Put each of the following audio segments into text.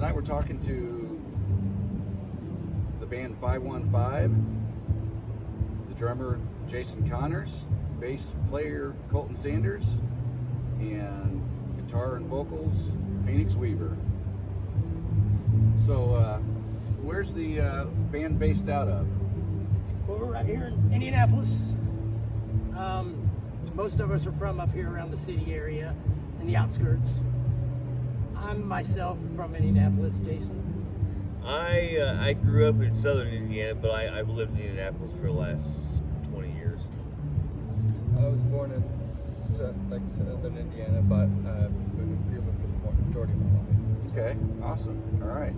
Tonight we're talking to the band 515, the drummer Jason Connors, bass player Colton Sanders, and guitar and vocals Phoenix Weaver. So, where's the band based out of? Well, we're right here in Indianapolis. Most of us are from up here around the city area and the outskirts. I'm myself from Indianapolis. Jason? I grew up in southern Indiana, but I've lived in Indianapolis for the last 20 years. I was born in southern Indiana, but I've been in Greenwood for the majority of my life. Okay, awesome. All right.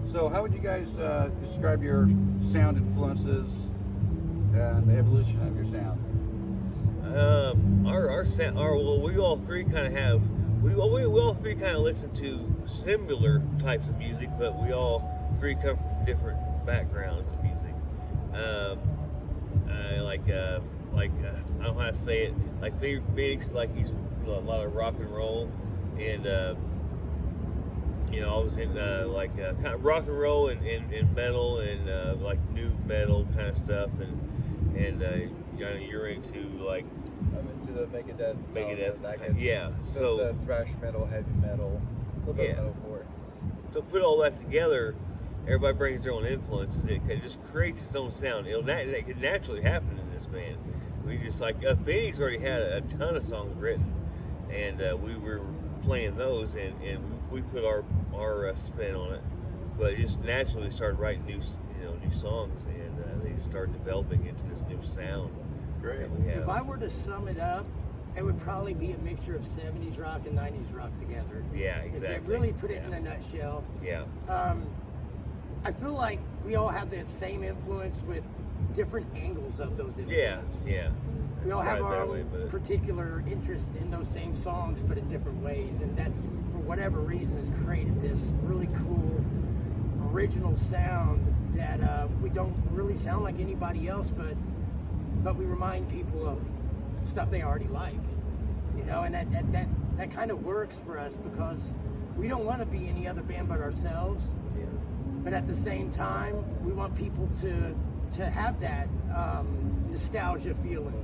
So how would you guys describe your sound influences and the evolution of your sound? Our sound, we all three kind of have, we all three kind of listen to similar types of music, but we all three come from different backgrounds of music. I don't know how to say it. Like Phoenix, like he's a lot of rock and roll, and I was in kind of rock and roll and metal and like new metal kind of stuff, and you're into like. I'm into the Megadeth, that kind of, yeah. So the thrash metal, heavy metal, a little bit of metalcore. So put all that together, everybody brings their own influences. It just creates its own sound. It could naturally happen in this band. We just Phoenix already had a ton of songs written, and we were playing those, and we put our spin on it. But it just naturally started writing new songs, and they just started developing into this new sound. Great. If I were to sum it up, it would probably be a mixture of 70s rock and 90s rock together. Yeah, exactly. If you really put it in a nutshell. Yeah. I feel like we all have the same influence with different angles of those influences. Yeah. We all have our way, own particular interests in those same songs, but in different ways. And that's, for whatever reason, has created this really cool, original sound that we don't really sound like anybody else, but we remind people of stuff they already like, and that kind of works for us because we don't want to be any other band but ourselves. Yeah. But at the same time, we want people to have that nostalgia feeling,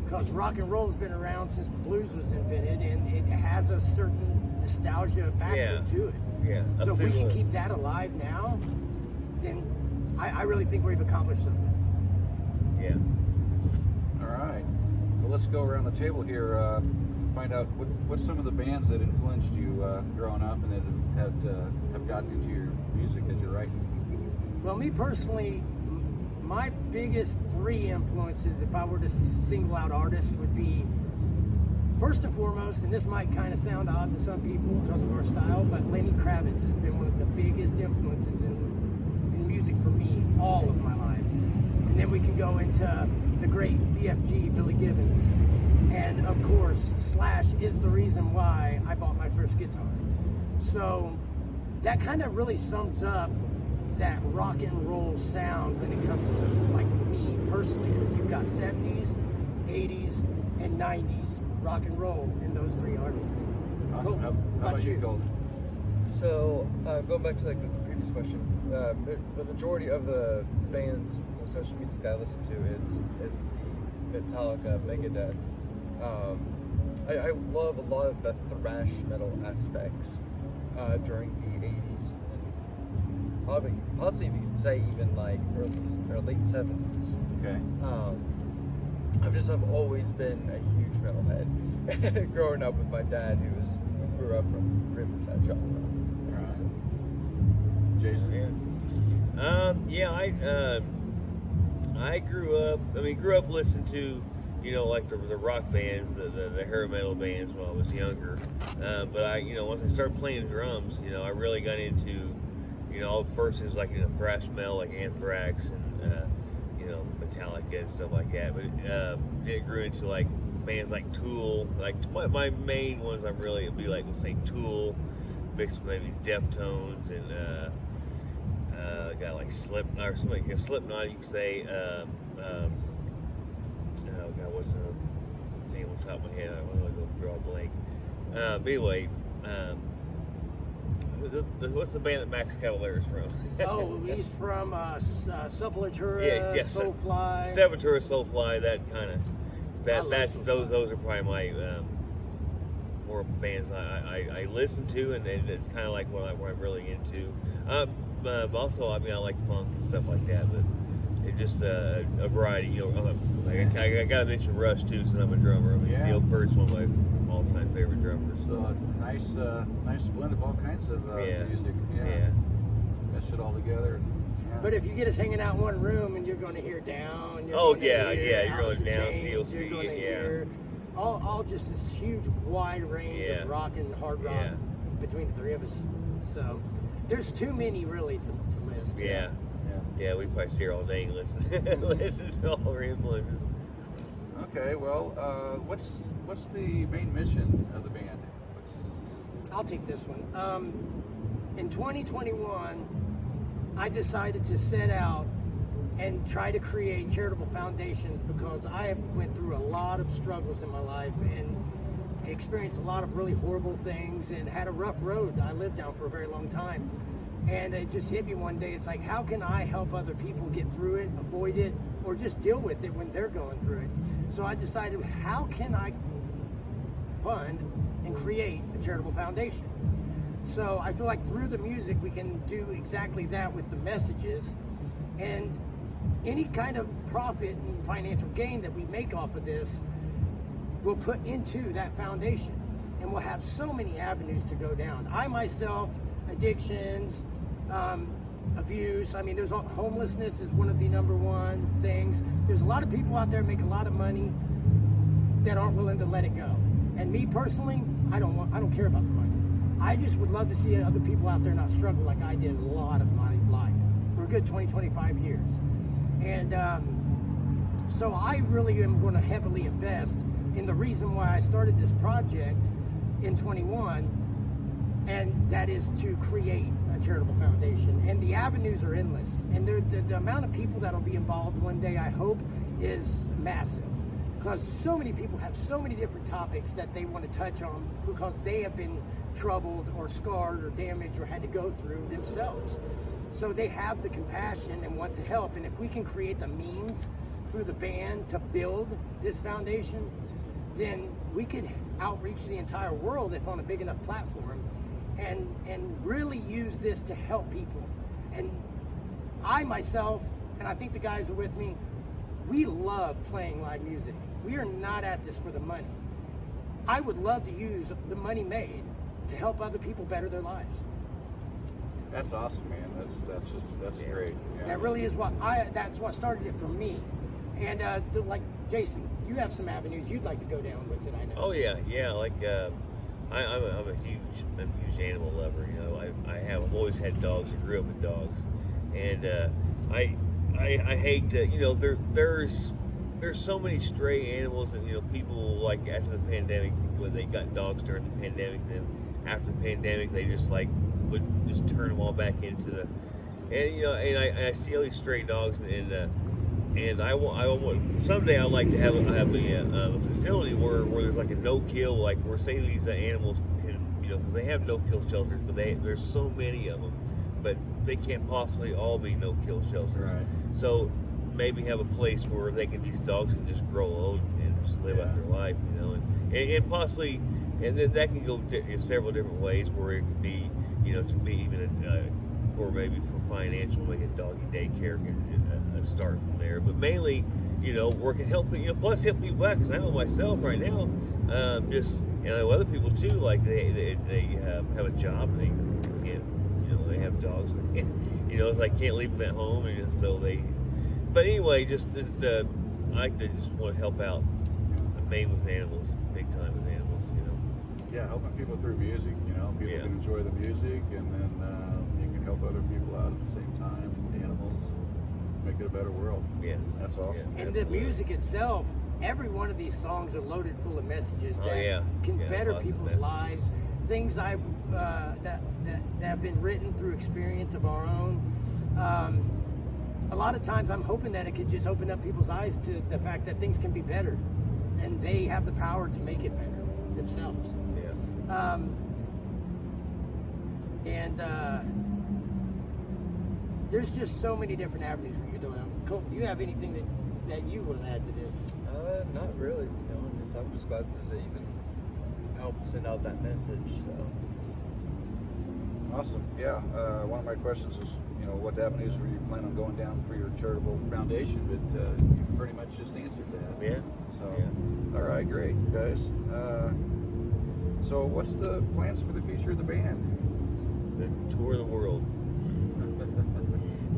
because rock and roll's been around since the blues was invented, and it has a certain nostalgia factor to it. Yeah. So if we can keep that alive now, then I really think we've accomplished something. Yeah. All right. Well, let's go around the table here and find out what's some of the bands that influenced you growing up and that have gotten into your music as you're writing. Well, me personally, my biggest three influences, if I were to single out artists, would be, first and foremost, and this might kind of sound odd to some people because of our style, but Lenny Kravitz has been one of the biggest influences in music for me all of my life. And then we can go into the great BFG, Billy Gibbons. And of course, Slash is the reason why I bought my first guitar. So that kind of really sums up that rock and roll sound when it comes to like me personally, because you've got 70s, 80s, and 90s rock and roll in those three artists. Awesome. Cool. How about you, Golden? So going back to the previous question, the majority of the bands, social music that I listen to, it's the Metallica, Megadeth. I love a lot of the thrash metal aspects during the 80s, and probably you could say even like early or late 70s. Okay. I've always been a huge metalhead. Growing up with my dad, who grew up from pretty much that genre. Right. So. Jason? I grew up listening to, like the rock bands, the hair metal bands when I was younger. But once I started playing drums, I really got into, first it was like thrash metal, like Anthrax and Metallica and stuff like that. But it grew into like bands like Tool. Like my main ones, would be like, let's say Tool, mixed with maybe Deftones and got like Slipknot or something. Slipknot, you could say. Oh God, what's the name on top of my head? I want to go draw a blank. But anyway, what's the band that Max Cavalera's from? Oh, he's from Sepultura, yeah, Soulfly. Sepultura, Soulfly, that kind of. I love That's Soulfly. those are probably my more bands I listen to, and it's kind of like what I'm really into. But also, I mean, I like funk and stuff like that, but it just a variety. You know, I gotta mention Rush too, since I'm a drummer. I mean, Yeah. Neil Peart's one of my all-time favorite drummers. So a nice blend of all kinds of Yeah. music. Yeah. Mesh it all together. Yeah. But if you get us hanging out in one room and you're going to hear Down, you're Oh, going to yeah, hear yeah, you're Alice going in Down, Chains, CLC, you're going to yeah. hear all just this huge wide range Yeah. of rock and hard rock Yeah. between the three of us. So there's too many really to list. Yeah. Yeah, we probably sit here all day and listen to all our influences. Okay, well, what's the main mission of the band? I'll take this one. In 2021, I decided to set out and try to create charitable foundations because I have went through a lot of struggles in my life and experienced a lot of really horrible things and had a rough road I lived down for a very long time. And it just hit me one day. It's like, how can I help other people get through it, avoid it, or just deal with it when they're going through it? So I decided, how can I fund and create a charitable foundation? So I feel like through the music, we can do exactly that with the messages. And any kind of profit and financial gain that we make off of this, we'll put into that foundation. And we'll have so many avenues to go down. I myself, addictions, abuse. I mean, there's homelessness is one of the number one things. There's a lot of people out there making a lot of money that aren't willing to let it go. And me personally, I don't care about the money. I just would love to see other people out there not struggle like I did a lot of my life for a good 20, 25 years. And so I really am going to heavily invest in the reason why I started this project in 21, and that is to create a charitable foundation. And the avenues are endless. And the amount of people that will be involved one day, I hope, is massive. Because so many people have so many different topics that they want to touch on because they have been troubled or scarred or damaged or had to go through themselves. So they have the compassion and want to help. And if we can create the means through the band to build this foundation, then we could outreach the entire world if on a big enough platform and really use this to help people. And I myself, and I think the guys are with me, we love playing live music. We are not at this for the money. I would love to use the money made to help other people better their lives. That's awesome, man. That's great. Yeah. That really is that's what started it for me. And still, like Jason, you have some avenues you'd like to go down with it, I know. Oh yeah. Like I'm a huge animal lover. You know, I've always had dogs. I grew up with dogs, and I hate to, you know, there's so many stray animals, and you know, people like after the pandemic, when they got dogs during the pandemic, then after the pandemic they just like would just turn them all back into the, and you know, and I see all these stray dogs, and I want someday I'd like to have a facility where there's like a no-kill, like where say these animals can, you know, because they have no-kill shelters, but there's so many of them, but they can't possibly all be no-kill shelters. Right. So maybe have a place where these dogs can just grow old and just live out their life, you know, and possibly, and then that can go in several different ways where it could be, you know, to be even or maybe for financial, like a doggy daycare can start from there. But mainly, you know, working, helping, you know, plus help people out, because I know myself right now, just, and I know other people too, like they have a job, and they can't, you know, they have dogs, and, you know, it's like can't leave them at home, and so they, but anyway, just I like to just want to help out, main with animals, big time with animals, you know. Yeah, helping people through music, you know, people can enjoy the music, and then you can help other people out at the same time, animals, make it a better world. Yes. That's awesome. Yes. And the music itself, every one of these songs are loaded full of messages that can better lots of people's messages. lives. Things I've that have been written through experience of our own. A lot of times, I'm hoping that it could just open up people's eyes to the fact that things can be better, and they have the power to make it better. themselves. Yeah. There's just so many different avenues we could do. Colton, do you have anything that you want to add to this? Not really. I'm just glad that they even helped send out that message. So. Awesome. Yeah. One of my questions was, what avenues were you planning on going down for your charitable foundation? But you pretty much just answered that. Yeah. So, Yeah. all right, great, guys. So, what's the plans for the future of the band? The tour of the world.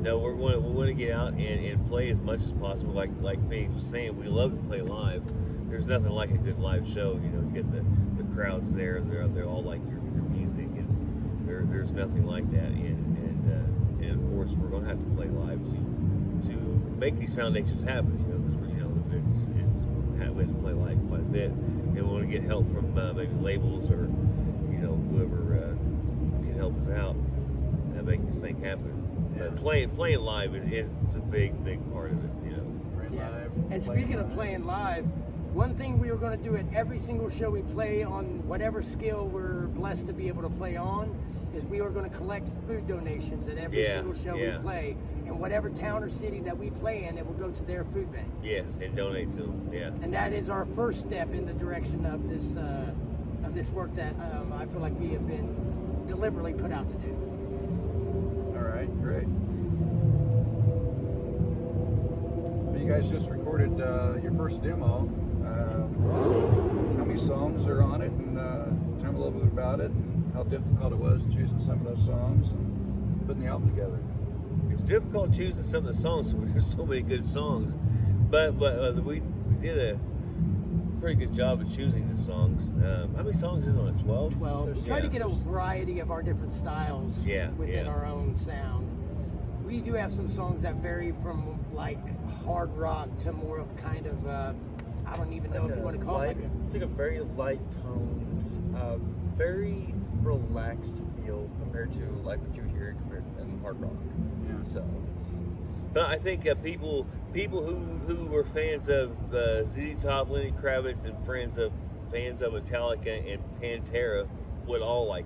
No, we want to get out and play as much as possible. Like Phoenix was saying, we love to play live. There's nothing like a good live show. You get the crowds there. They're all like your music, and there's nothing like that. And of course, we're going to have to play live to make these foundations happen. Because we have to play live quite a bit, and we want to get help from maybe labels or whoever can help us out and make this thing happen. Yeah. But playing live is the big part of it. Playing Yeah. live, And playing speaking of live. playing live, one thing we are going to do at every single show we play on whatever scale we're blessed to be able to play on is we are going to collect food donations at every single show we play. And whatever town or city that we play in, it will go to their food bank. Yes, and donate to them. Yeah. And that is our first step in the direction of this work that I feel like we have been deliberately put out to do. All right, great. Well, you guys just recorded your first demo. How many songs are on it? And tell me a little bit about it and how difficult it was choosing some of those songs and putting the album together. It was difficult choosing some of the songs. There's so many good songs, but we did a pretty good job of choosing the songs. How many songs is on it? 12? 12. Yeah. Try to get a variety of our different styles within our own sound. We do have some songs that vary from like hard rock to more of kind of I don't even know if you want to call it. It's like a very light toned, very relaxed feel compared to like what you hear compared in hard rock. Yeah. So. But I think people who were fans of ZZ Top, Lenny Kravitz, and fans of Metallica and Pantera would all of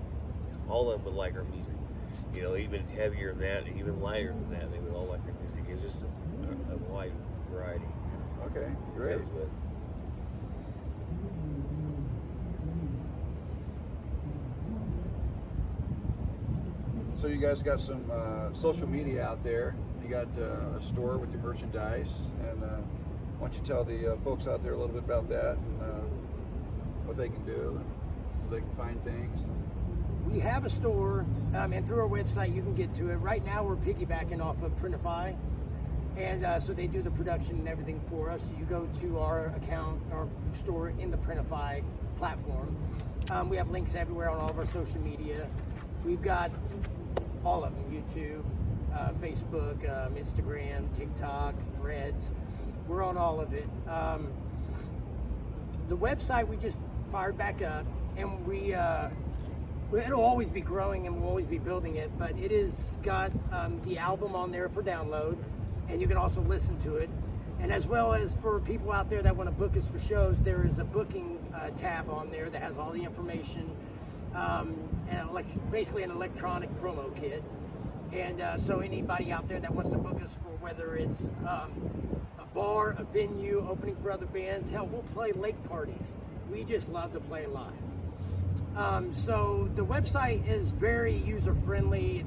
them would like our music. Even heavier than that, even lighter than that, they would all like our music. It was just a wide variety. Okay, great. Goes with. So you guys got some social media out there. You got a store with your merchandise, and why don't you tell the folks out there a little bit about that and what they can do and where they can find things. We have a store, and through our website you can get to it. Right now we're piggybacking off of Printify, and so they do the production and everything for us. You go to our account, our store in the Printify platform. We have links everywhere on all of our social media. We've got all of them: YouTube, Facebook, Instagram, TikTok, Threads. We're on all of it. The website we just fired back up, and it'll always be growing and we'll always be building it, but it is got the album on there for download, and you can also listen to it. And as well as for people out there that want to book us for shows, there is a booking tab on there that has all the information, and basically an electronic promo kit. And so anybody out there that wants to book us for whether it's a bar, a venue, opening for other bands, hell, we'll play lake parties. We just love to play live. So the website is very user friendly.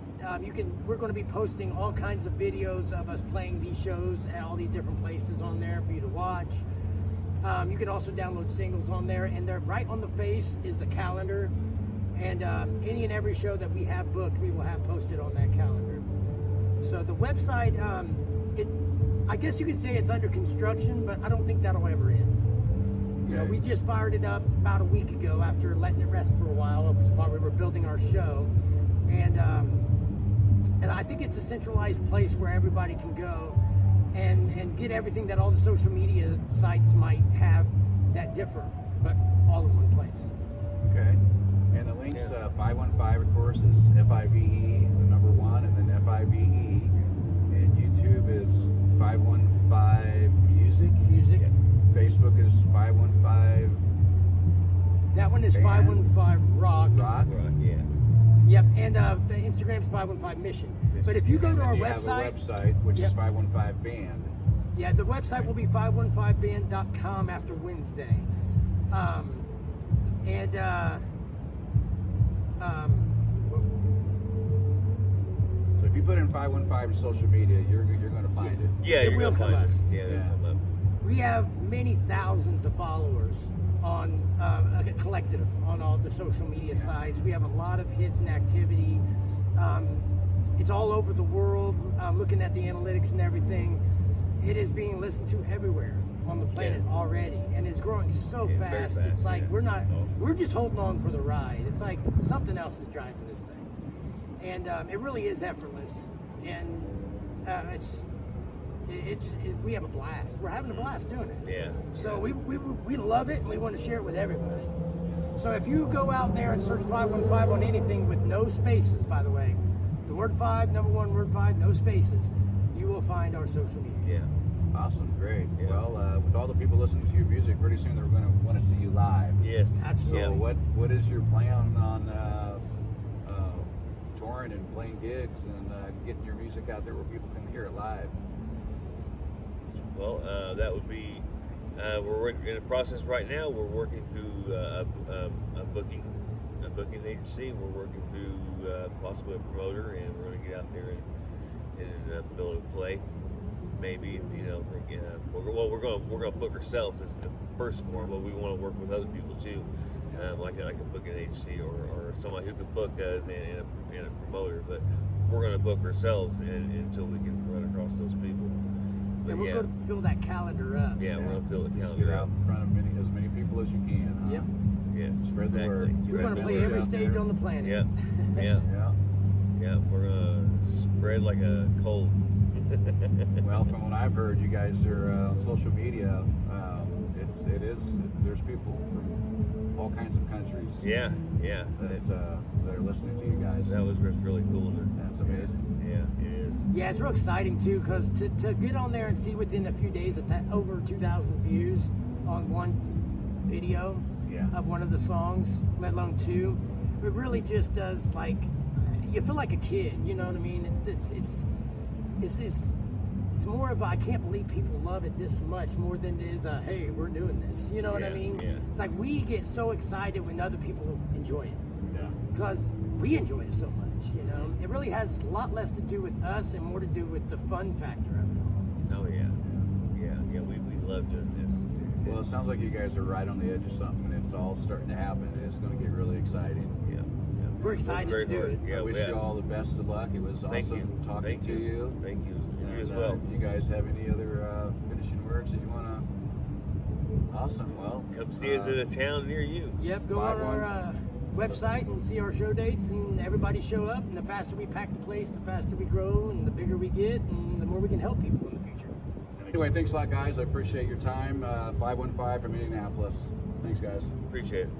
We're going to be posting all kinds of videos of us playing these shows at all these different places on there for you to watch. You can also download singles on there, and they're right on the face is the calendar. And any and every show that we have booked, we will have posted on that calendar. So the website, I guess you could say it's under construction, but I don't think that'll ever end. We just fired it up about a week ago after letting it rest for a while we were building our show, and I think it's a centralized place where everybody can go and get everything that all the social media sites might have that differ, but all in one place. Okay. And the links, 515, of course, is FIVE, the number 1, and then FIVE. And YouTube is 515 Music. Music. Facebook is 515 That one is Band. 515 Rock. Rock. Right, yeah. Yep, and the Instagram's 515 Mission. But if you go to our You have a website, website, which is Yep. 515 Band. yeah, the website will be 515band.com after Wednesday. So if you put in 515 in social media, you're going to find it. Yeah, It you're will gonna come find up. us. Yeah, it'll Yeah. come up. we have many thousands of followers on a collective on all the social media sites. We have a lot of hits and activity. It's all over the world. Looking at the analytics and everything, it is being listened to everywhere on the planet Yeah. already, and it's growing so Yeah, very fast. fast, It's like yeah. we're not, Awesome. we're just holding on for the ride. It's like something else is driving this thing, and it really is effortless. And we have a blast. We're having a blast doing it. Yeah. So we love it, and we want to share it with everybody. So if you go out there and search 515 on anything with no spaces, by the way, the word 5, number 1, word 5, no spaces, you will find our social media. Yeah. Awesome, great. Yeah. Well, with all the people listening to your music, pretty soon they're going to want to see you live. Yes. Absolutely. So Yeah. what is your plan on touring and playing gigs and getting your music out there where people can hear it live? Well, that would be. We're in the process right now. We're working through a booking agency. We're working through possibly a promoter, and we're going to get out there and be able to play. Maybe we're going to book ourselves as the first form, but we want to work with other people too, like a booking agency or somebody who could book us and a promoter. But we're going to book ourselves until we can run across those people. But And we're going to fill that calendar up. yeah, we're going to fill the Just calendar get out out. in front of as many people as you can. Huh? Yep. Yes, Spread the exactly. word. We're Spread going the to play message every out stage there. on the planet. Yeah, yeah, Yeah. yeah. We're gonna spread like a cold. Well, from what I've heard, you guys are on social media. There's people from all kinds of countries. Yeah, yeah. That are listening to you guys. That was really cool. That's amazing. Yeah, it is. Yeah, it's real exciting too, because to get on there and see within a few days that over 2,000 views on one video Yeah. of one of the songs, let alone two, it really just does, like, you feel like a kid. You know what I mean? It's more of a, I can't believe people love it this much more than it is a, hey, we're doing this. You know what I Yeah, mean? yeah. It's like we get so excited when other people enjoy it, Yeah. because we enjoy it so much. You know, it really has a lot less to do with us and more to do with the fun factor of it all. Oh yeah, yeah. We love doing this. Well, it sounds like you guys are right on the edge of something, and it's all starting to happen, and it's going to get really exciting. Yeah, yeah. We're excited Very to do hard. it. Yeah, I wish yes. you all the best of luck. It was Thank awesome you. talking Thank to you. Thank you. You And, as well. You guys have any other finishing words that you want to? Awesome. Well, Come see us at a town near you. Yep, go on our website and see our show dates, and everybody show up. And the faster we pack the place, the faster we grow, and the bigger we get, and the more we can help people in the future. Anyway, thanks a lot, guys. I appreciate your time. 515 from Indianapolis. Thanks, guys. Appreciate it.